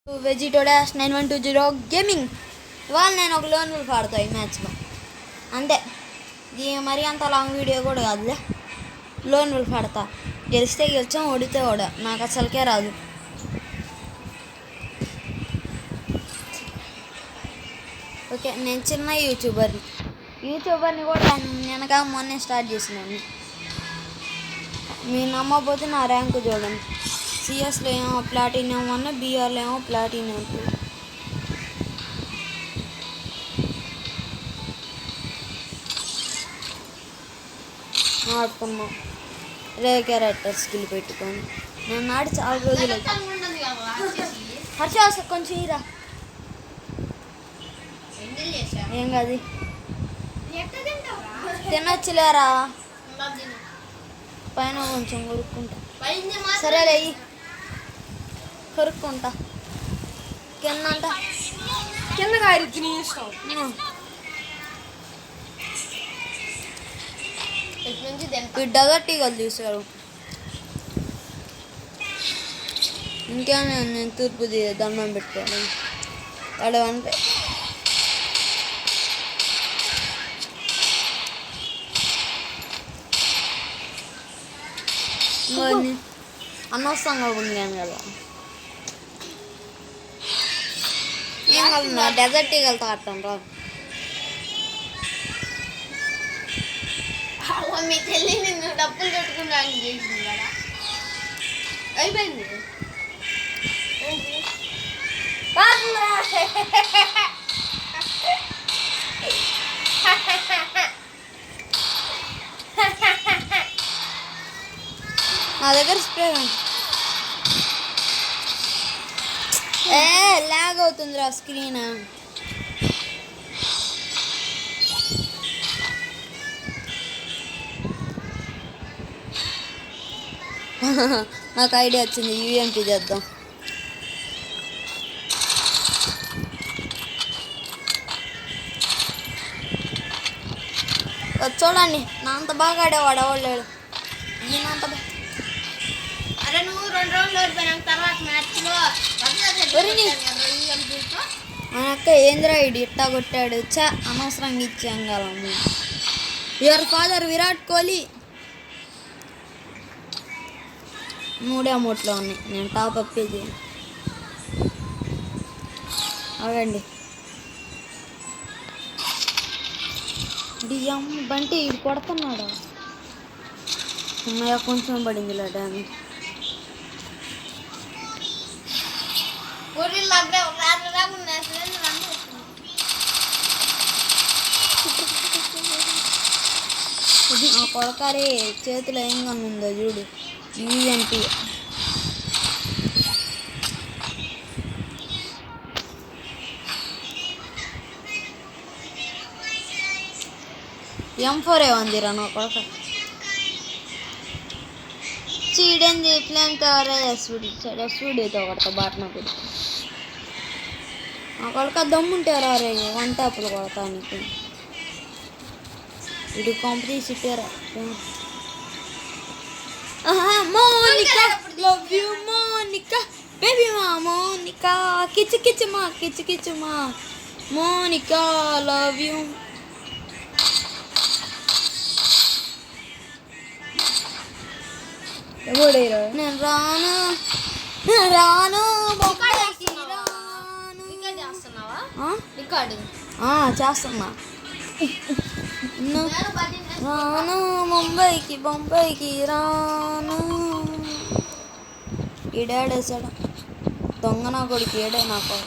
వెజిటో dash 9120 gaming. ఇవాళ నేను ఒక లోన్ వుల్ఫ్ ఆడతా ఈ మ్యాచ్లో. అంతే, ఇది మరీ అంత లాంగ్ వీడియో కూడా కాదులే. లోన్ వుల్ఫ్ ఆడతా. గెలిస్తే గెలిచాం, ఓడితే ఓడ. నాకు అసలుకే రాదు. ఓకే, నేను చిన్న యూట్యూబర్ని కూడా వెనక మొన్నే స్టార్ట్ చేసినాను. మీరు నమ్మకపోతే నా ర్యాంకు చూడండి. సిఎస్లో ఏమో ప్లాటినం 1, బీఆర్లో ఏమో ప్లాటినం 2. ఆడుకున్నాం రే క్యారెక్టర్ స్కిల్ పెట్టుకొని. నేను ఆడి చాలా రోజులు హర్ష కొంచెం ఇరా. ఏం కాదు, తినొచ్చులేరా. పైన కొంచెం కొరుక్కుంటా. సరేలే, కొరుక్కుంటా. కింద డజర్ట్ ఈగలు తీసాడు. ఇంకేమైనా నేను తూర్పు దండం పెట్టుకోవాలి అడవంటే. అనవసరంగా ఉన్నాను కదా. ఏం కాదు, డెజర్ట్ ఈగలతో ఆడతాం రా. మీ చెల్లి నిన్ను డబ్బులు కట్టుకున్నాను చేసింది కదా. అయిపోయింది. నా దగ్గర స్ప్రే లాగ్ అవుతుందిరా స్క్రీన్. నాకు ఐడియా వచ్చింది, యూఎంపీ చేద్దాం. చూడండి, నా అంత బాగా ఆడేవాడు ఎవడు. ఈయనంత అరే నువ్వు 2 రోజులు ఓడిపోయినాక తర్వాత మ్యాచ్లో మన అక్క ఏంద్రా ఇడి ఇట్టా కొట్టాడు. అనవసరంగా ఇచ్చాం కదా. Your father Virat Kohli. 3 అమౌంట్లో ఉన్నాయి. నేను టాప్ అప్ చేయను. అవండి డిఎం బంటి ఇది కొడుతున్నాడు. అమ్మయ్య కొంచెం పడింది డామేజ్. ఆ కొడకారే చేతిలో ఏం ఉందో చూడు, యూఎంపీ. M4 ఉందిరా నా కొడక. చీడేంది ఫ్లేమ్ కవర్ ఎస్వీడీతో కొడతా బాట్నా కొడుకు. నా కొడక దమ్ముంటారా రే 1 టాప్లు కొడతానికి. ఇది కాంపిటీషన్ పేరా. Monica love you Monica baby మా మోనికా కిచు కిచు మా మోనికా లవ్ యూ. నేను రాను చేస్తున్నా. రాను బొంబాయికి రాను. ఈడాడేసాడు దొంగ నా కొడుకు. ఏడే నాకు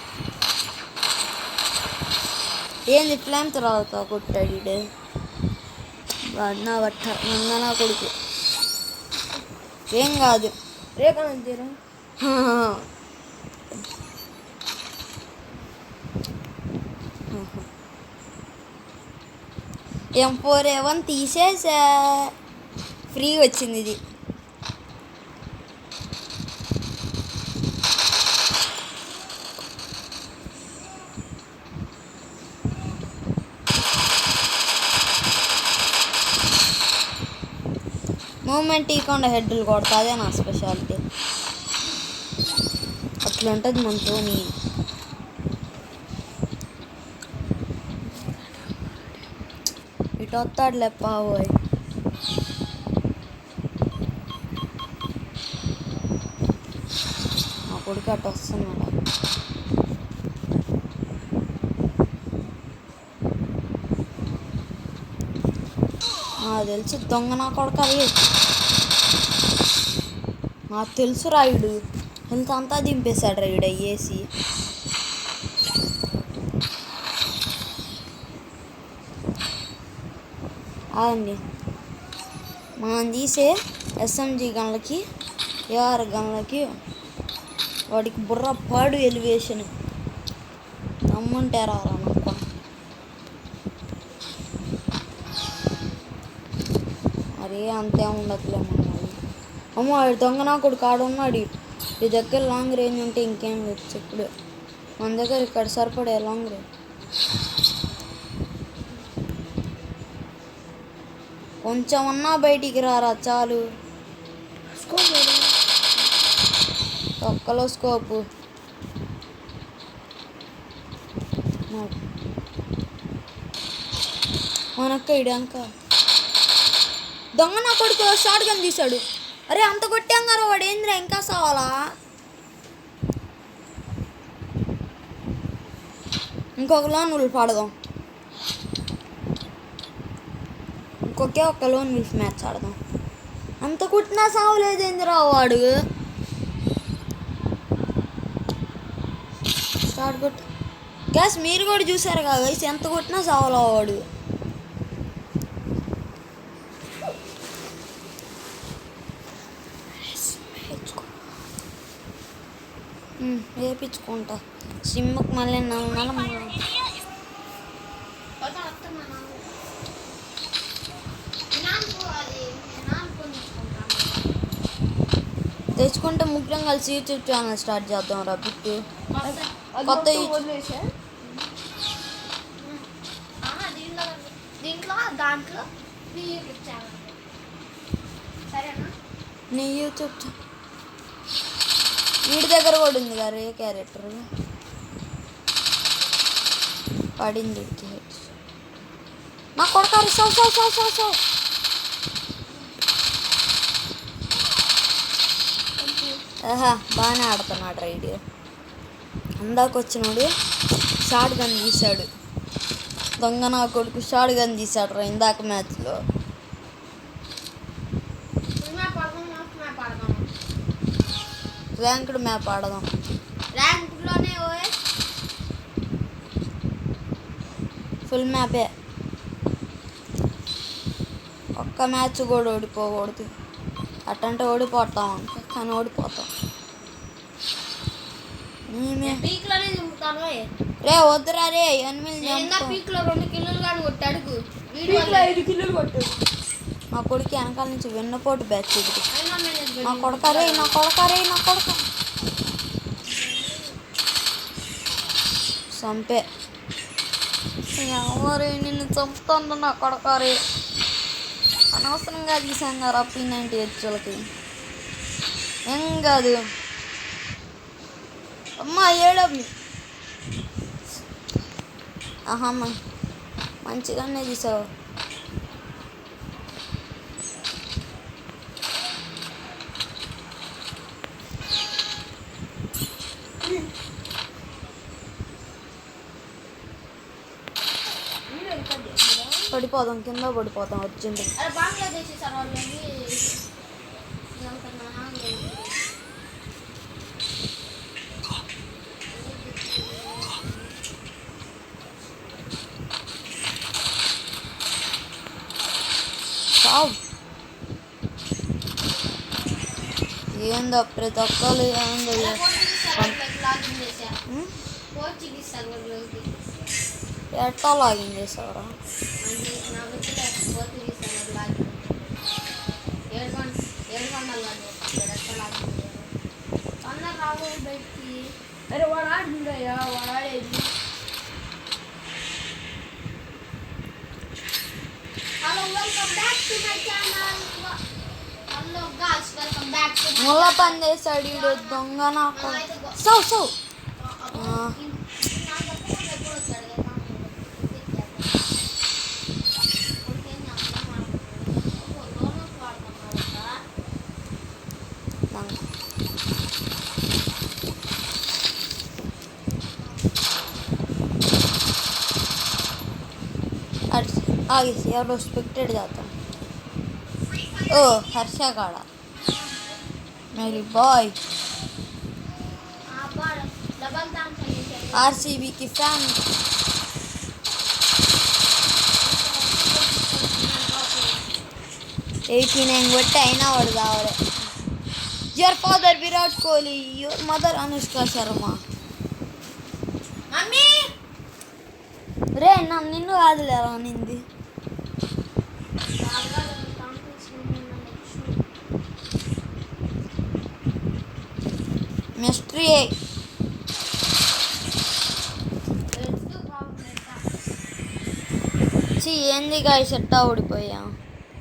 ఏంది ఫ్లేమ్ తర్వాత కొట్టాడు ఈడే. నా బట్ట దొంగ నా కొడుకు. ఏం కాదు, రేఖనంతీరా. M4A1 తీసేసా, ఫ్రీ వచ్చింది ఇది. మూమెంట్ ఇవ్వకుండా హెడ్లు కొడతా, అదే నా స్పెషాలిటీ. అట్లుంటుంది మనతోని. ఇటు వస్తాడులే పావోయ్. మా కొడుకు అటు వస్తున్నాడు. తెలుసు దొంగ నా కొడుకు అది. నాకు తెలుసు రాయుడు హెల్త్ అంతా దింపేశాడు రాయుడు అయ్యేసి. అండి మనం తీసే ఎస్ఎంజి గన్లకి ఏఆర్ గన్లకి వాడికి బుర్ర పాడు ఎలివేషన్ నమ్ముంటారా నమ్మకం. అరే అంతే ఉండట్లే మమ్మల్ని. అమ్మ వాడి దొంగ నా కొడుకు ఆడున్నాడు. ఈ దగ్గర లాంగ్ రేంజ్ ఉంటే ఇంకేం లేదు ఇప్పుడు మన దగ్గర ఇక్కడ సరిపడే లాంగ్ రేంజ్. కొంచెం అన్నా బయటికి రారా చాలు. తొక్కలో స్కోపు మనక్క ఇడాక దొంగ నా కొడుకు షార్ట్ గన్ తీశాడు. అరే అంత కొట్టాం గారు వాడు ఏంద్రా ఇంకా సావాలా. ఇంకొక లోన్ ఉల్ఫ్ ఆడదాం. ఇంకొకే ఒక లోన్ ఉల్ఫ్ మ్యాచ్ ఆడదాం. అంత కొట్టినా సావలేదేంద్రా వాడు. స్టార్ట్ కొట్టు గ్యాస్ మీరు కూడా చూసారు కదా గైస్, ఎంత కొట్టినా సావలా వాడు. వేపించుకుంటా సిమ్కి మళ్ళీ తెచ్చుకుంటే ముగ్గురం కలిసి యూట్యూబ్ ఛానల్ స్టార్ట్ చేద్దాం రా బిట్టు. కొత్త నీ యూట్యూబ్ వీడి దగ్గర కూడా ఉంది కదా ఏ క్యారెక్టర్ పడింది నా కొడకారు. So so so so so బాగానే ఆడుతున్నాడు రైడ్. అందాక వచ్చినాడు షార్ట్ గన్ తీశాడు. దొంగ నా కొడుకు షార్ట్ గన్ తీశాడు రా ఇందాక మ్యాచ్లో. ర్యాంక్డ్ మ్యాప్ ఆడదాం. ఫుల్ మ్యాపే. ఒక్క మ్యాచ్ కూడా ఓడిపోకూడదు. అట్టంటే ఓడిపోతాం కానీ ఓడిపోతాం. రే వద్దురా రే 8 మా కొడుకు వెనకాల నుంచి వెన్నపోటు బ్యాచ్ ఇది. నా కొడకరే నా కొడకరే నా కొడక చంపే ఎవరు నిన్ను చంపుతుండ్రు నా కొడకరే. అనవసరంగా తీసాను రా P90 హెచ్చులకి. ఏం కాదు అమ్మా ఏడవి. ఆహమ్మ మంచిగానే తీసావు. పడిపోదాం కింద పడిపోతాం వచ్చింది. ఏందో ప్రతి ఒక్కరు ఏందో ఎట్టా లాగిన్ చేసావరా. అరే వాడు ఆడుండయా వాడు ఆడేది. Hello welcome back to my channel. Hello guys welcome back to ముళ్ళ పని చేశాడు ఈడు దొంగ నాకు. సౌ आगे से और रिस्पेक्टेड जाता ओ हर्षा काड़ा मेरी बॉय आरसीबी की फैन बट అయినా పడదావరే your father Virat Kohli your mother Anushka Sharma mummy రే నన్ను నిన్ను కాదులేరా నింది మిస్టరీ ఏంది గాయ సెట్టా ఊడిపోయా